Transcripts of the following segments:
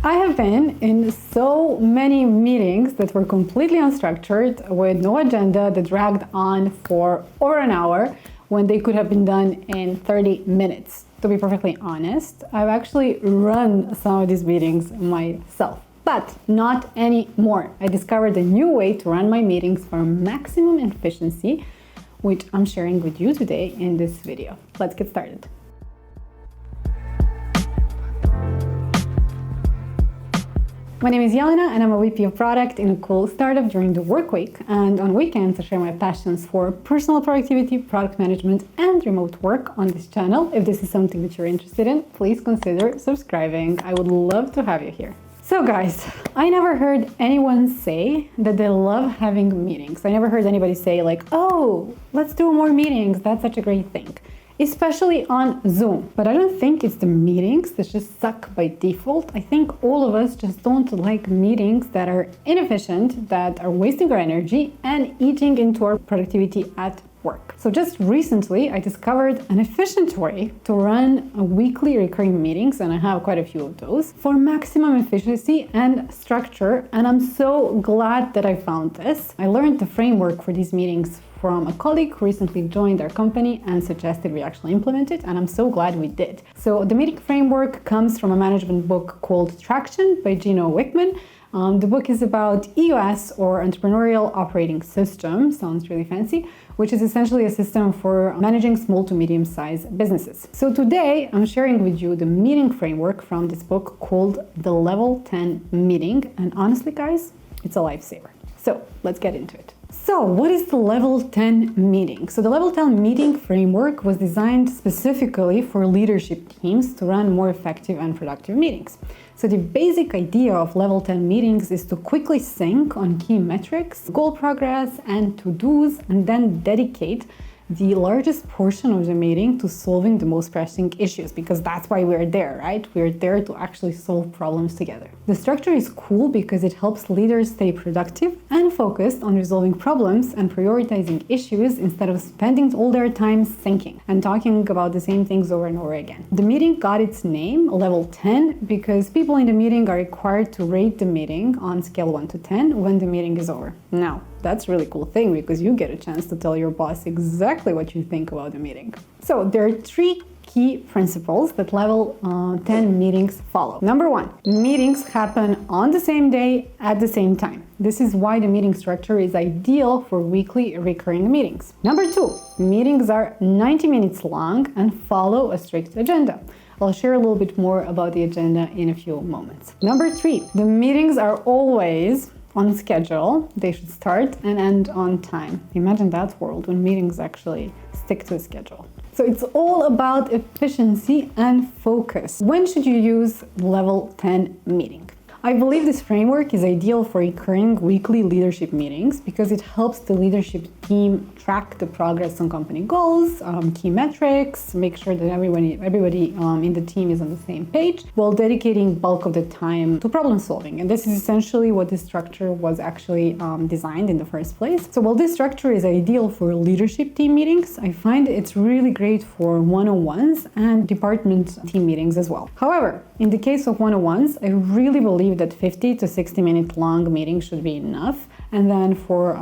I have been in so many meetings that were completely unstructured with no agenda that dragged on for over an hour when they could have been done in 30 minutes. To be perfectly honest, I've actually run some of these meetings myself, but not anymore. I discovered a new way to run my meetings for maximum efficiency, which I'm sharing with you today in this video. Let's get started. My name is Jelena and I'm a VP of Product in a cool startup during the work week, and on weekends I share my passions for personal productivity, product management and remote work on this channel. If this is something that you're interested in, please consider subscribing. I would love to have you here. So guys, I never heard anyone say that they love having meetings. I never heard anybody say like, oh, let's do more meetings, that's such a great thing. Especially on Zoom. But I don't think it's the meetings that just suck by default. I think all of us just don't like meetings that are inefficient, that are wasting our energy and eating into our productivity at work. So just recently, I discovered an efficient way to run a weekly recurring meetings, and I have quite a few of those, for maximum efficiency and structure, and I'm so glad that I found this. I learned the framework for these meetings from a colleague who recently joined our company and suggested we actually implement it, and I'm so glad we did. So the meeting framework comes from a management book called Traction by Gino Wickman. The book is about EOS, or Entrepreneurial Operating System, sounds really fancy, which is essentially a system for managing small to medium-sized businesses. So today I'm sharing with you the meeting framework from this book called the Level 10 Meeting, and honestly guys, it's a lifesaver. So let's get into it. So what is the Level 10 meeting? So the Level 10 meeting framework was designed specifically for leadership teams to run more effective and productive meetings. So the basic idea of Level 10 meetings is to quickly sync on key metrics, goal progress, and to-dos, and then dedicate the largest portion of the meeting to solving the most pressing issues, because that's why we're there, right? We're there to actually solve problems together. The structure is cool because it helps leaders stay productive and focused on resolving problems and prioritizing issues instead of spending all their time thinking and talking about the same things over and over again. The meeting got its name, Level 10, because people in the meeting are required to rate the meeting on scale 1 to 10 when the meeting is over. Now, that's a really cool thing because you get a chance to tell your boss exactly what you think about the meeting. So there are three key principles that Level 10 meetings follow. Number one, meetings happen on the same day at the same time. This is why the meeting structure is ideal for weekly recurring meetings. Number two, meetings are 90 minutes long and follow a strict agenda. I'll share a little bit more about the agenda in a few moments. Number three, the meetings are always on schedule. They should start and end on time. Imagine that world when meetings actually stick to a schedule. So it's all about efficiency and focus. When should you use Level 10 meeting? I believe this framework is ideal for recurring weekly leadership meetings because it helps the leadership team track the progress on company goals, key metrics, make sure that everybody in the team is on the same page, while dedicating bulk of the time to problem solving. And this is essentially what this structure was actually designed in the first place. So while this structure is ideal for leadership team meetings, I find it's really great for one-on-ones and department team meetings as well. However, in the case of one-on-ones, I really believe that 50 to 60 minute long meetings should be enough, and then for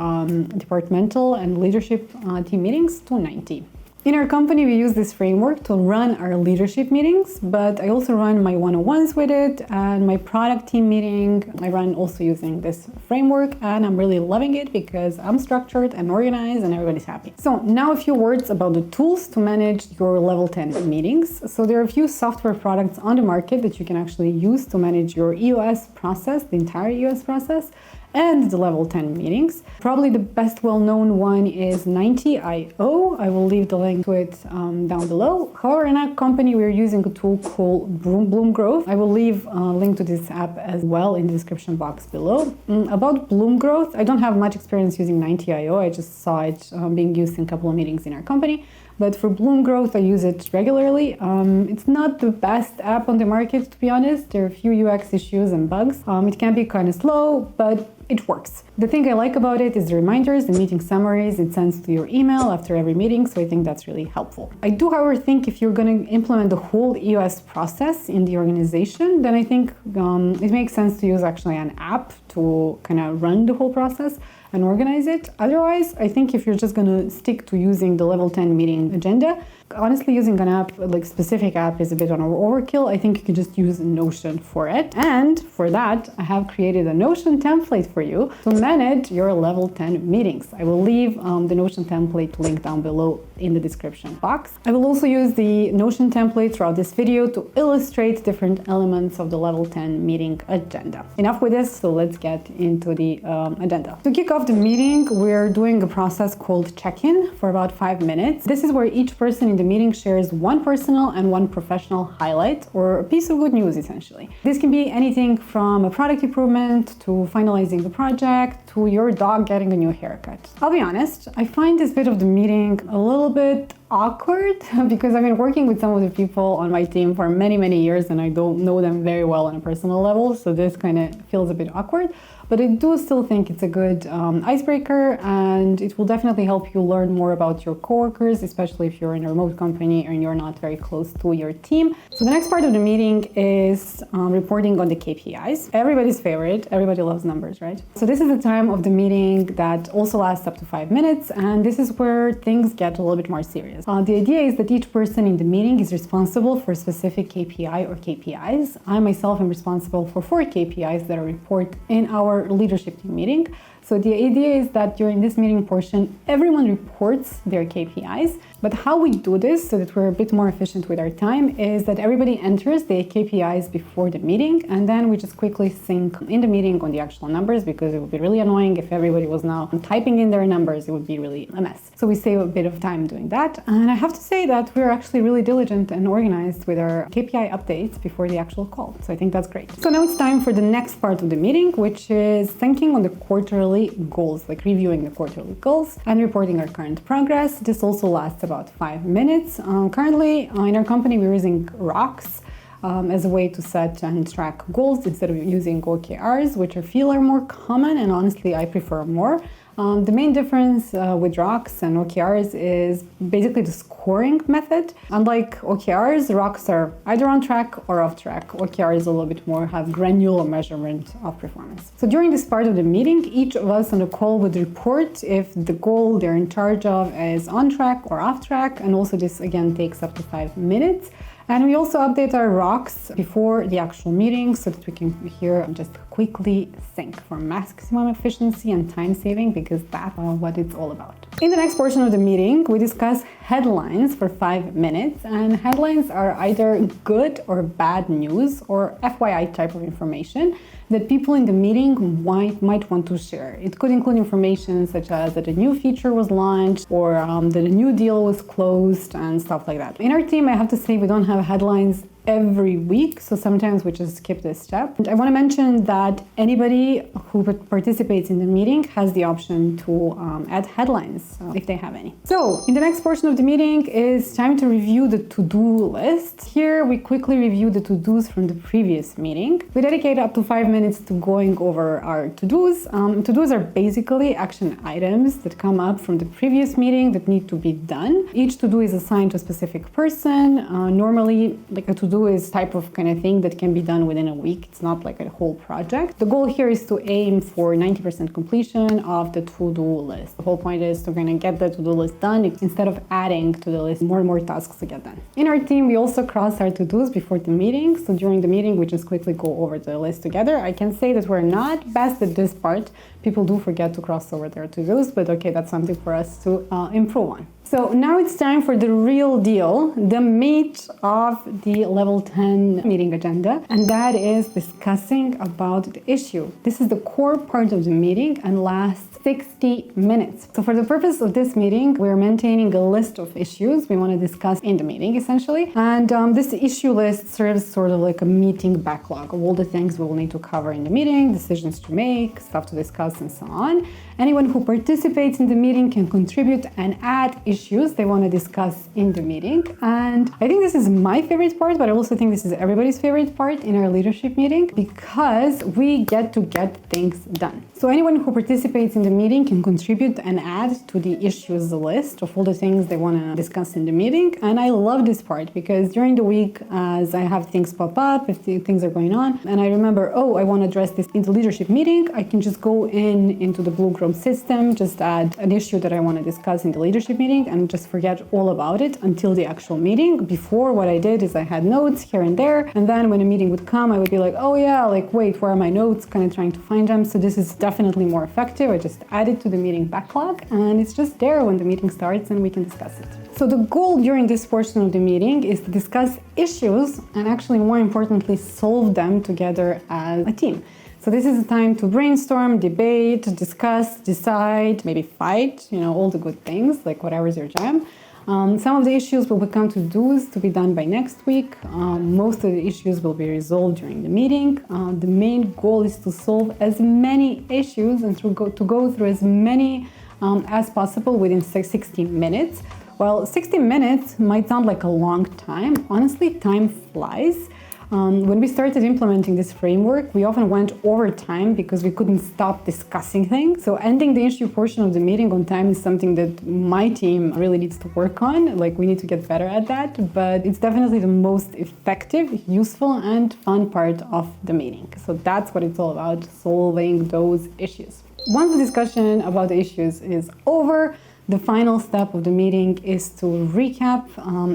departmental and leadership team meetings to 90. In our company, we use this framework to run our leadership meetings, but I also run my one-on-ones with it, and my product team meeting I run also using this framework, and I'm really loving it because I'm structured and organized and everybody's happy. So now a few words about the tools to manage your Level 10 meetings. So there are a few software products on the market that you can actually use to manage your EOS process, the entire EOS process, and the Level 10 meetings. Probably the best well-known one is 90IO. I will leave the link to it down below. However, in our company, we're using a tool called Bloom Growth. I will leave a link to this app as well in the description box below. About Bloom Growth, I don't have much experience using 90IO. I just saw it being used in a couple of meetings in our company. But for Bloom Growth, I use it regularly. It's not the best app on the market, to be honest. There are a few UX issues and bugs. It can be kind of slow, but it works. The thing I like about it is the reminders, the meeting summaries, it sends to your email after every meeting, so I think that's really helpful. I do, however, think if you're going to implement the whole EOS process in the organization, then I think it makes sense to use actually an app to kind of run the whole process and organize it. Otherwise, I think if you're just going to stick to using the level 10 meeting agenda, honestly, using an app, like specific app, is a bit on overkill. I think you can just use Notion for it. And for that, I have created a Notion template for you to manage your level 10 meetings. I will leave the Notion template link down below in the description box. I will also use the Notion template throughout this video to illustrate different elements of the level 10 meeting agenda. Enough with this, so let's get into the agenda. To kick off the meeting, we're doing a process called check-in for about 5 minutes. This is where each person in the meeting shares one personal and one professional highlight or a piece of good news, essentially. This can be anything from a product improvement to finalizing the project to your dog getting a new haircut. I'll be honest, I find this bit of the meeting a little bit awkward because I've been working with some of the people on my team for many years and I don't know them very well on a personal level, so this kind of feels a bit awkward. But I do still think it's a good icebreaker, and it will definitely help you learn more about your coworkers, especially if you're in a remote company and you're not very close to your team. So the next part of the meeting is reporting on the KPIs. Everybody's favorite, everybody loves numbers, right? So this is the time of the meeting that also lasts up to 5 minutes, and this is where things get a little bit more serious. The idea is that each person in the meeting is responsible for a specific KPI or KPIs. I myself am responsible for 4 KPIs that are reported in our leadership team meeting. So the idea is that during this meeting portion, everyone reports their KPIs. But how we do this so that we're a bit more efficient with our time is that everybody enters their KPIs before the meeting, and then we just quickly sync in the meeting on the actual numbers, because it would be really annoying if everybody was now typing in their numbers. It would be really a mess. So we save a bit of time doing that. And I have to say that we're actually really diligent and organized with our KPI updates before the actual call. So I think that's great. So now it's time for the next part of the meeting, which is thinking on the quarterly goals, like reviewing the quarterly goals and reporting our current progress. This also lasts about 5 minutes. Currently, in our company, we're using Rocks as a way to set and track goals instead of using OKRs, which I feel are more common, and honestly, I prefer more. The main difference with Rocks and OKRs is basically the scoring method. Unlike OKRs, Rocks are either on track or off track. OKRs a little bit more have granular measurement of performance. So during this part of the meeting, each of us on the call would report if the goal they're in charge of is on track or off track, and also this again takes up to 5 minutes. And we also update our Rocks before the actual meeting so that we can here just quickly sync for maximum efficiency and time saving, because that's what it's all about. In the next portion of the meeting, we discuss headlines for 5 minutes, and headlines are either good or bad news or FYI type of information that people in the meeting might want to share. It could include information such as that a new feature was launched or that a new deal was closed and stuff like that. In our team, I have to say we don't have headlines every week, so sometimes we just skip this step. And I want to mention that anybody who participates in the meeting has the option to add headlines if they have any. So in the next portion of the meeting is time to review the to-do list. Here we quickly review the to-dos from the previous meeting. We dedicate up to 5 minutes to going over our to-dos. To-dos are basically action items that come up from the previous meeting that need to be done. Each to-do is assigned to a specific person. Normally, like a to-do is type of kind of thing that can be done within a week. It's not like a whole project. The goal here is to aim for 90% completion of the to-do list. The whole point is to kind of get the to-do list done instead of adding to the list more and more tasks to get done. In our team, we also cross our to-dos before the meeting. So during the meeting, we just quickly go over the list together. I can say that we're not best at this part. People do forget to cross over their to-dos, but okay, that's something for us to improve on. So now it's time for the real deal, the meat of the level 10 meeting agenda, and that is discussing about the issue. This is the core part of the meeting and lasts 60 minutes. So for the purpose of this meeting, we're maintaining a list of issues we want to discuss in the meeting, essentially. And this issue list serves sort of like a meeting backlog of all the things we will need to cover in the meeting, decisions to make, stuff to discuss, and so on. Anyone who participates in the meeting can contribute and add issues issues they want to discuss in the meeting. And I think this is my favorite part, but I also think this is everybody's favorite part in our leadership meeting because we get to get things done. So anyone who participates in the meeting can contribute and add to the issues list of all the things they want to discuss in the meeting. And I love this part because during the week, as I have things pop up, if things are going on, and I remember, I want to address this in the leadership meeting, I can just go into the Blue Chrome system, just add an issue that I want to discuss in the leadership meeting and just forget all about it until the actual meeting. Before, what I did is I had notes here and there, and then when a meeting would come, I would be like, wait, where are my notes? Kind of trying to find them. So this is definitely more effective. I just add it to the meeting backlog, and it's just there when the meeting starts and we can discuss it. So the goal during this portion of the meeting is to discuss issues and actually, more importantly, solve them together as a team. So this is a time to brainstorm, debate, discuss, decide, maybe fight, all the good things, like whatever's your jam. Some of the issues will become to-dos to be done by next week. Most of the issues will be resolved during the meeting. The main goal is to solve as many issues and to go through as many as possible within 60 minutes. Well, 60 minutes might sound like a long time. Honestly, time flies. When we started implementing this framework, we often went over time because we couldn't stop discussing things. So ending the issue portion of the meeting on time is something that my team really needs to work on. Like, we need to get better at that, but it's definitely the most effective, useful, and fun part of the meeting. So that's what it's all about, solving those issues. Once the discussion about the issues is over, the final step of the meeting is to recap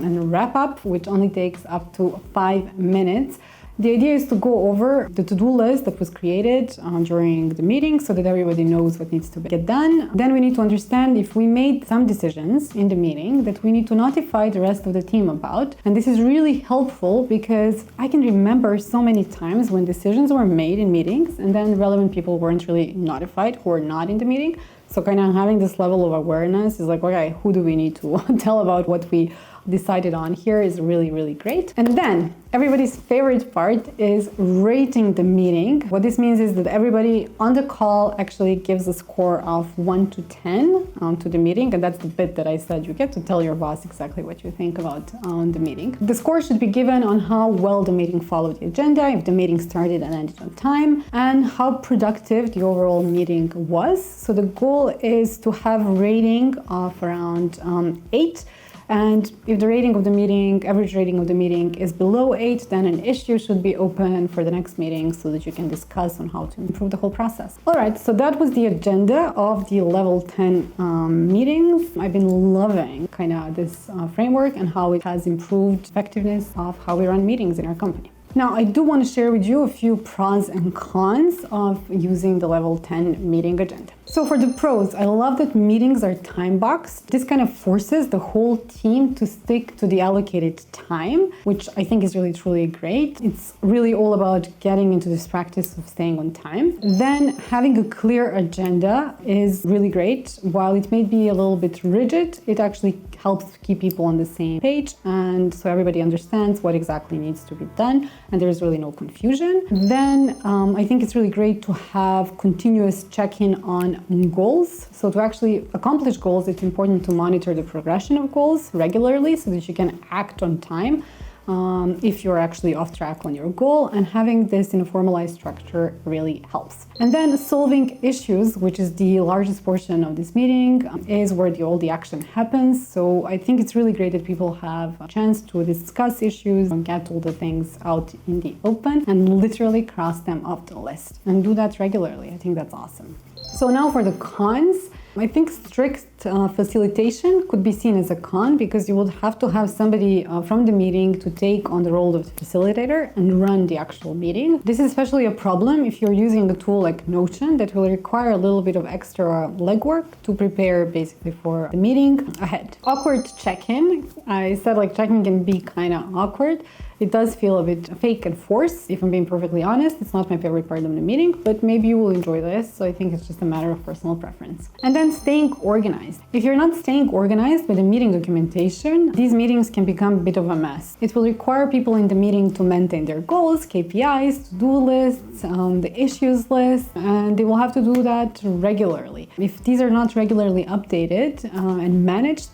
and wrap up, which only takes up to 5 minutes. The idea is to go over the to-do list that was created during the meeting so that everybody knows what needs to get done. Then we need to understand if we made some decisions in the meeting that we need to notify the rest of the team about. And this is really helpful because I can remember so many times when decisions were made in meetings and then relevant people weren't really notified who are not in the meeting. So kind of having this level of awareness is like, okay, who do we need to tell about what we decided on here is really, really great. And then everybody's favorite part is rating the meeting. What this means is that everybody on the call actually gives a score of 1 to 10 to the meeting. And that's the bit that I said you get to tell your boss exactly what you think about the meeting. The score should be given on how well the meeting followed the agenda, if the meeting started and ended on time, and how productive the overall meeting was. So the goal is to have a rating of around 8. And if the rating of the meeting, average rating of the meeting is below 8, then an issue should be open for the next meeting so that you can discuss on how to improve the whole process. All right, so that was the agenda of the level 10 meetings. I've been loving kind of this framework and how it has improved effectiveness of how we run meetings in our company. Now, I do want to share with you a few pros and cons of using the level 10 meeting agenda. So for the pros, I love that meetings are time-boxed. This kind of forces the whole team to stick to the allocated time, which I think is really, truly great. It's really all about getting into this practice of staying on time. Then having a clear agenda is really great. While it may be a little bit rigid, it actually helps keep people on the same page, and so everybody understands what exactly needs to be done, and there's really no confusion. Then I think it's really great to have continuous check-in on goals. So to actually accomplish goals, it's important to monitor the progression of goals regularly so that you can act on time if you're actually off track on your goal, and having this in a formalized structure really helps. And then solving issues, which is the largest portion of this meeting, is where all the action happens. So I think it's really great that people have a chance to discuss issues and get all the things out in the open and literally cross them off the list, and do that regularly. I think that's awesome. So now for the cons. I think strict facilitation could be seen as a con because you would have to have somebody from the meeting to take on the role of the facilitator and run the actual meeting. This is especially a problem if you're using a tool like Notion that will require a little bit of extra legwork to prepare basically for the meeting ahead. Awkward check-in. I said like checking can be kind of awkward. It does feel a bit fake and forced, if I'm being perfectly honest. It's not my favorite part of the meeting, but maybe you will enjoy this. So I think it's just a matter of personal preference. And then staying organized. If you're not staying organized with the meeting documentation, these meetings can become a bit of a mess. It will require people in the meeting to maintain their goals, KPIs, to-do lists, the issues list, and they will have to do that regularly. If these are not regularly updated and managed,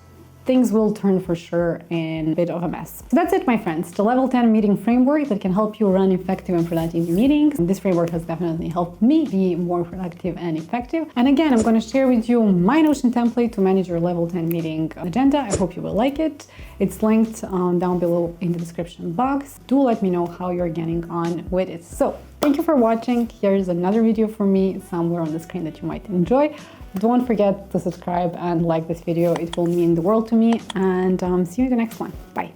things will turn for sure in a bit of a mess. So that's it, my friends. The level 10 meeting framework that can help you run effective and productive meetings. This framework has definitely helped me be more productive and effective. And again, I'm going to share with you my Notion template to manage your level 10 meeting agenda. I hope you will like it. It's linked down below in the description box. Do let me know how you're getting on with it. So thank you for watching. Here's another video for me somewhere on the screen that you might enjoy. Don't forget to subscribe and like this video. It will mean the world to me. And see you in the next one. Bye.